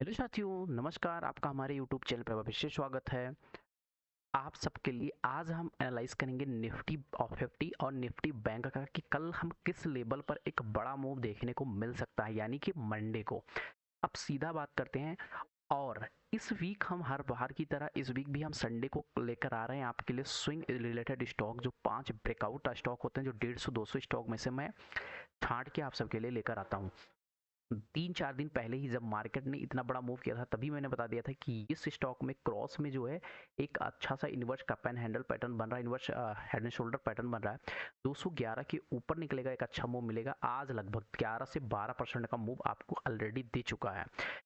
Hello साथियों, नमस्कार। आपका हमारे यूट्यूब चैनल पर विशेष स्वागत है। आप सबके लिए आज हम एनालाइज करेंगे निफ्टी 50 और निफ्टी बैंक का कि कल हम किस लेवल पर एक बड़ा मूव देखने को मिल सकता है, यानी कि मंडे को। अब सीधा बात करते हैं। और इस वीक हम हर बार की तरह इस वीक भी हम संडे को लेकर आ रहे हैं आपके लिए स्विंग रिलेटेड स्टॉक, जो 5 ब्रेकआउट स्टॉक होते हैं, जो 150-200 स्टॉक में से मैं छांट के आप सबके लिए लेकर आता हूँ। 3-4 दिन पहले ही जब मार्केट ने इतना बड़ा मूव किया था, तभी मैंने बता दिया था कि इस स्टॉक में क्रॉस में जो है एक अच्छा सा inverse cup and handle pattern बन रहा है, inverse head and shoulder pattern बन रहा है। 211 के ऊपर निकलेगा, एक अच्छा मूव मिलेगा। आज लगभग 11 से 12% का मूव आपको ऑलरेडी दे चुका है।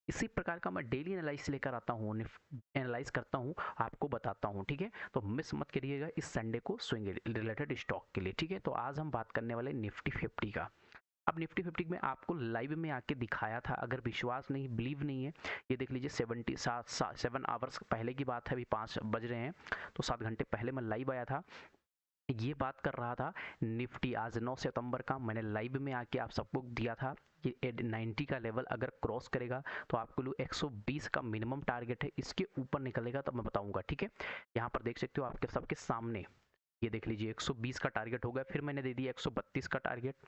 इसी प्रकार का मैं डेली एनालाइज लेकर आता हूँ, एनालाइज करता हूँ, आपको बताता हूँ। ठीक है, तो मिस मत करिएगा इस संडे को स्विंग रिलेटेड स्टॉक के लिए। ठीक है, तो आज हम बात करने वाले निफ्टी 50 का। अब निफ्टी 50 में आपको लाइव में आके दिखाया था, अगर विश्वास नहीं, बिलीव नहीं है, ये देख लीजिए। 7 आवर्स पहले की बात है, अभी 5 बज रहे हैं, तो 7 घंटे पहले मैं लाइव आया था, ये बात कर रहा था। निफ्टी आज 9 सितंबर का मैंने लाइव में आके आप सबको दिया था, ये 90 का लेवल अगर क्रॉस करेगा तो आपको 120 का मिनिमम टारगेट है, इसके ऊपर निकलेगा तो मैं बताऊंगा। ठीक है, यहाँ पर देख सकते हो आपके सबके सामने, ये देख लीजिए 120 का टारगेट हो गया, फिर मैंने दे दिया 132 का टारगेट।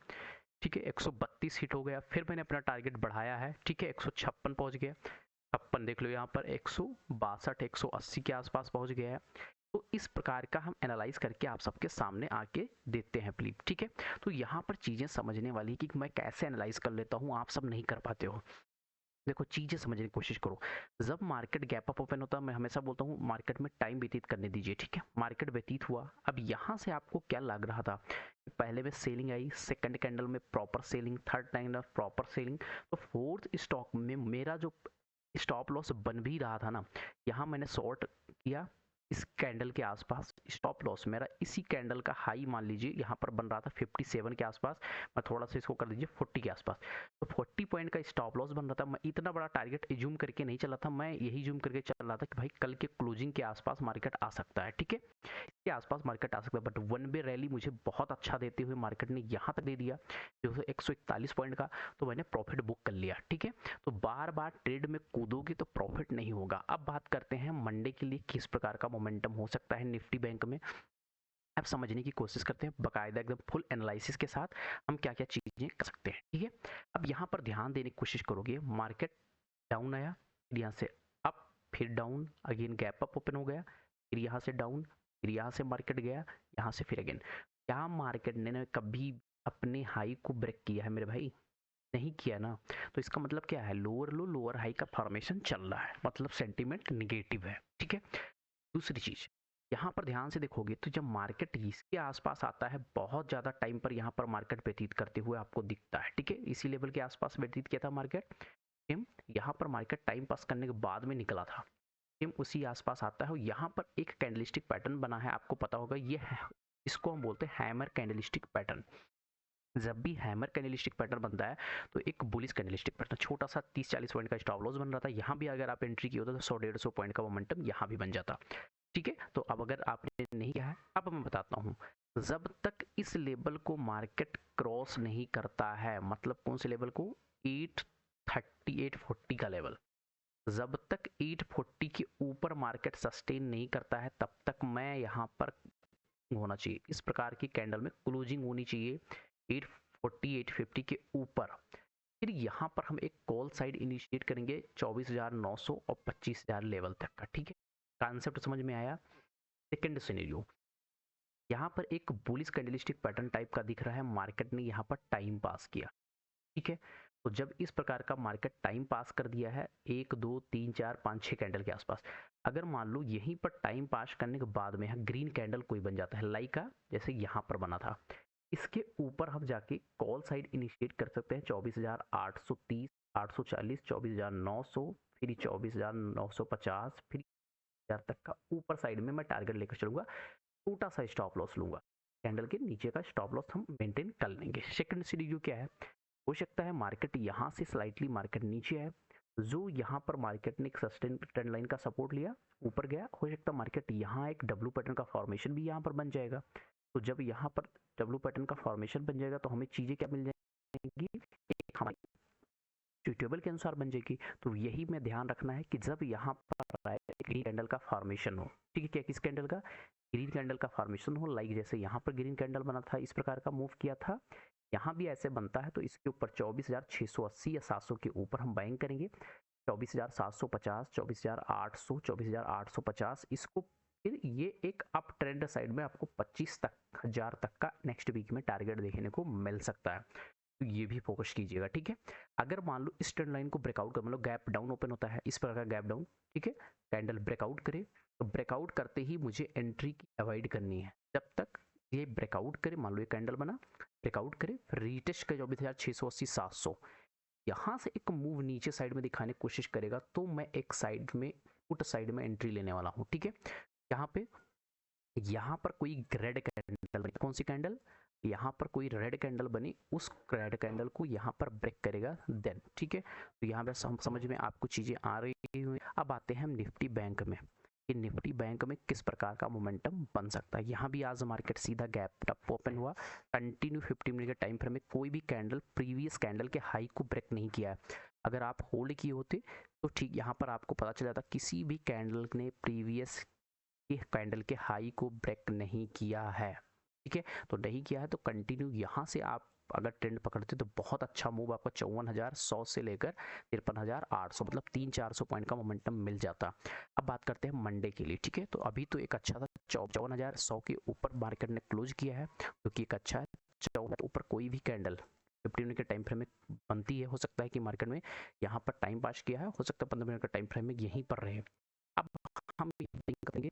ठीक है, 132 हिट हो गया, फिर मैंने अपना टारगेट बढ़ाया है। ठीक है, 156 पहुंच गया। 56 देख लो, यहाँ पर 162 180 के आसपास पहुंच गया है। तो इस प्रकार का हम एनालाइज करके आप सबके सामने आके देते हैं प्लीज। ठीक है, तो यहाँ पर चीजें समझने वाली कि मैं कैसे एनालाइज कर लेता हूँ, आप सब नहीं कर पाते हो। देखो, चीजें समझने की कोशिश करो। जब मार्केट गैप अप ओपन होता है, मैं हमेशा बोलता हूँ मार्केट में टाइम व्यतीत करने दीजिए। ठीक है, मार्केट व्यतीत हुआ, अब यहाँ से आपको क्या लग रहा था, पहले में सेलिंग आई, सेकंड कैंडल में proper selling, third candle proper selling, तो फोर्थ स्टॉक में मेरा जो स्टॉप लॉस बन भी रहा था ना, यहाँ मैंने शॉर्ट किया इस कैंडल के आसपास। स्टॉप लॉस मेरा इसी कैंडल का हाई मान लीजिए यहाँ पर बन रहा था 57 के आसपास, मैं थोड़ा सा इसको कर दीजिए 40 के आसपास, तो 40 पॉइंट का स्टॉप लॉस बन रहा था। मैं इतना बड़ा टारगेट एज्यूम करके नहीं चला था, मैं यही जूम करके चल रहा था कि भाई कल के क्लोजिंग के आसपास मार्केट आ सकता है। ठीक है, के आसपास मार्केट आ सकता है, बट वन वे रैली मुझे बहुत अच्छा देते हुए मार्केट ने यहाँ तक दे दिया, जो 141 पॉइंट का, तो मैंने प्रॉफिट बुक कर लिया। ठीक है, तो बार बार ट्रेड में कूदोगे तो प्रॉफिट नहीं होगा। अब बात करते हैं मंडे के लिए किस प्रकार का मोमेंटम हो सकता है निफ्टी बैंक में। अब समझने की कोशिश करते हैं बकायदा एकदम फुल एनालिसिस के साथ, हम क्या क्या चीजें कर सकते हैं। ठीक है, अब यहाँ पर ध्यान देने की कोशिश करोगे, मार्केट डाउन आया, फिर यहाँ से अप, फिर down, again gap up open हो गया, फिर यहाँ से डाउन, फिर यहाँ से मार्केट गया, यहाँ से फिर अगेन। क्या मार्केट ने कभी अपने हाई को ब्रेक किया है मेरे भाई? नहीं किया ना। तो इसका मतलब क्या है, लोअर लो लोअर हाई का फॉर्मेशन चल रहा है, मतलब सेंटीमेंट निगेटिव है। ठीक है, दूसरी चीज, यहाँ पर ध्यान से देखोगे तो जब मार्केट इसके आसपास आता है, बहुत ज्यादा टाइम पर यहाँ पर मार्केट व्यतीत करते हुए आपको दिखता है। ठीक है, इसी लेवल के आसपास व्यतीत किया था मार्केट। यहाँ पर मार्केट टाइम पास करने के बाद में निकला था, उसी आसपास आता है। यहाँ पर एक कैंडलिस्टिक पैटर्न बना है, आपको पता होगा, ये है, इसको हम बोलते हैं हैमर कैंडलिस्टिक पैटर्न। जब भी हैमर कैंडलिस्टिक पैटर्न बनता है तो एक बुलिश कैंडलिस्टिक पैटर्न, छोटा सा 30-40 पॉइंट का स्टॉप लॉस बन रहा था, यहाँ भी अगर आप एंट्री की होता तो 100-150 पॉइंट का मोमेंटम यहाँ भी बन जाता। ठीक है, तो अब अगर आपने नहीं किया है, अब मैं बताता हूँ। जब तक इस लेवल को मार्केट क्रॉस नहीं करता है, मतलब कौन से लेवल को, 830 840 का लेवल, जब तक 840 के ऊपर मार्केट सस्टेन नहीं करता है, तब तक मैं यहाँ पर होना चाहिए, इस प्रकार की कैंडल में क्लोजिंग होनी चाहिए 840 850 के ऊपर। फिर यहाँ पर हम एक कॉल साइड इनिशिएट करेंगे 24,900 और 25,000 लेवल तक का। ठीक है, कॉन्सेप्ट समझ में आया। सेकंड सिनेरियो, यहाँ पर एक बुलिश कैंडलस्टिक पैटर्न टाइप का दिख रहा है, मार्केट ने यहाँ पर टाइम पास किया। ठीक है, तो जब इस प्रकार का मार्केट टाइम पास कर दिया है 1 2 3 4 5 6 कैंडल के आसपास, अगर मान लो यहीं पर टाइम पास करने के बाद में यहाँ ग्रीन कैंडल कोई बन जाता है, लाइक का जैसे यहाँ पर बना था, इसके ऊपर हम जाके कॉल साइड इनिशिएट कर सकते हैं 24,830 840 24,900, फिर 24,950, फिर 1,000 तक का ऊपर साइड में मैं टारगेट लेकर चलूंगा, छोटा सा स्टॉप लॉस लूंगा, कैंडल के नीचे का स्टॉप लॉस हम मेंटेन कर लेंगे। सेकंड सीरीज क्या है, हो सकता है मार्केट यहाँ से स्लाइटली मार्केट नीचे है, जो यहाँ पर मार्केट ने एक सस्टेन ट्रेंड लाइन का सपोर्ट लिया, ऊपर गया, हो सकता है मार्केट यहाँ एक डब्ल्यू पैटर्न का फॉर्मेशन भी यहाँ पर बन जाएगा। तो जब यहाँ पर डब्ल्यू पैटर्न का फॉर्मेशन बन जाएगा तो हमें चीजें क्या मिल जाएंगी, एक हमारी टेबल के अनुसार बन जाएगी। तो यही में ध्यान रखना है कि जब यहाँ पर ग्रीन कैंडल का फॉर्मेशन हो, ठीक है, क्या किस कैंडल का, ग्रीन कैंडल का फॉर्मेशन हो, लाइक जैसे यहाँ पर ग्रीन कैंडल बना था, इस प्रकार का मूव किया था, यहाँ भी ऐसे बनता है, तो इसके ऊपर 24,680 या 700 के ऊपर हम बाइंग करेंगे। 24,750, 24,800, 24,850, इसको फिर ये एक अप ट्रेंड साइड में आपको 25,000 तक का नेक्स्ट वीक में टारगेट देखने को मिल सकता है। तो ये भी फोकस कीजिएगा, ठीक है। अगर मान लो इस ट्रेंड लाइन को ब्रेकआउट कर, मतलब गैप डाउन ओपन होता है, इस प्रकार का गैप डाउन, ठीक है, कैंडल ब्रेकआउट करे, तो ब्रेकआउट करते ही मुझे एंट्री की अवॉइड करनी है। जब तक ये ब्रेकआउट करे, मान लो ये कैंडल बना, ब्रेकआउट करे, फिर रीटेस्ट करे 24,680, 700, यहाँ से एक मूव नीचे साइड में दिखाने की कोशिश करेगा, तो मैं एक साइड में पुट साइड में एंट्री लेने वाला हूँ, ठीक है। यहाँ पर कोई रेड कैंडल बनी, कौन सी कैंडल, यहाँ पर कोई रेड कैंडल बनी, उस रेड कैंडल को यहाँ पर ब्रेक करेगा देन, ठीक है। तो यहाँ पे समझ में आपको चीजें आ रही हुई। अब आते हैं हम निफ्टी बैंक में, कि निफ्टी बैंक में किस प्रकार का मोमेंटम बन सकता है। यहाँ भी आज मार्केट सीधा गैप अप ओपन हुआ, कंटिन्यू 50 मिनट के टाइम फ्रेम में कोई भी कैंडल प्रीवियस कैंडल के हाई को ब्रेक नहीं किया है। अगर आप होल्ड किए होते तो ठीक यहाँ पर आपको पता चल जाता, किसी भी कैंडल ने प्रीवियस कैंडल के हाई को ब्रेक नहीं किया है, ठीक है। तो नहीं किया है तो कंटिन्यू यहाँ से आप अगर ट्रेंड पकड़ते तो बहुत अच्छा मूव आपका 54,100 से लेकर 53,800, मतलब 300-400 पॉइंट का मोमेंटम मिल जाता। अब बात करते हैं मंडे के लिए, ठीक है। तो अभी तो एक अच्छा था, 54,100 के ऊपर मार्केट ने क्लोज किया है, क्योंकि एक अच्छा है। 54 ऊपर कोई भी कैंडल 15 मिनट के टाइम फ्रेम में बनती है, हो सकता है कि मार्केट में यहाँ पर टाइम पास किया है, हो सकता है 15 मिनट के टाइम फ्रेम में यहीं पर रहे। अब हम करेंगे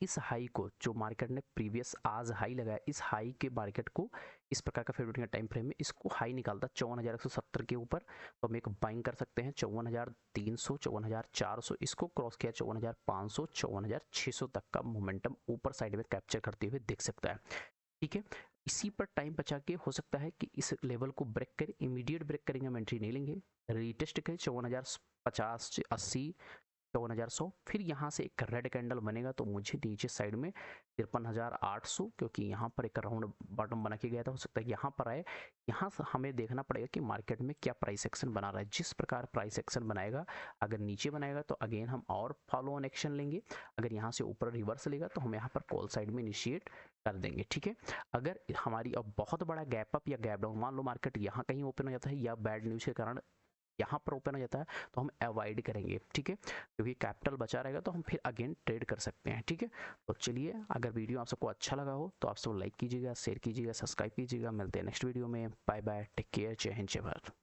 इस हाई को, जो मार्केट ने प्रीवियस आज हाई लगाया, इस हाई के मार्केट को इस प्रकार का 15 टाइम फ्रेम में इसको हाई निकालता 54,170 के ऊपर, तो हम एक बाइंग कर सकते हैं 54,300, 54,400, इसको क्रॉस किया 54,500, 54,600 तक का मोमेंटम ऊपर साइड में कैप्चर करते हुए दिख सकता है, ठीक है। इसी पर टाइम बचा के हो सकता है कि इस लेवल को ब्रेक करे, इमीडिएट ब्रेक करेंगे, हम एंट्री नहीं लेंगे, रीटेस्ट करें 54,50, 80, 54,100, फिर यहाँ से एक रेड कैंडल बनेगा तो मुझे नीचे साइड में 53,800, क्योंकि यहाँ पर एक राउंड बॉटम बना के गया था, हो सकता है यहाँ पर आए। यहाँ से हमें देखना पड़ेगा कि मार्केट में क्या प्राइस एक्शन बना रहा है। जिस प्रकार प्राइस एक्शन बनाएगा, अगर नीचे बनाएगा तो अगेन हम और फॉलो ऑन एक्शन लेंगे, अगर यहाँ से ऊपर रिवर्स लेगा तो हम यहाँ पर कॉल साइड में इनिशिएट कर देंगे, ठीक है। अगर हमारी अब बहुत बड़ा गैप अप या गैप डाउन, मान लो मार्केट यहाँ कहीं ओपन हो जाता है या बैड न्यूज के कारण यहाँ पर ओपन हो जाता है, तो हम अवॉइड करेंगे, ठीक है, क्योंकि कैपिटल बचा रहेगा तो हम फिर अगेन ट्रेड कर सकते हैं, ठीक है। तो चलिए, अगर वीडियो आप सबको अच्छा लगा हो तो आप सब लाइक कीजिएगा, शेयर कीजिएगा, सब्सक्राइब कीजिएगा। मिलते हैं नेक्स्ट वीडियो में। बाय बाय, टेक केयर, जय हिंद, जय भारत।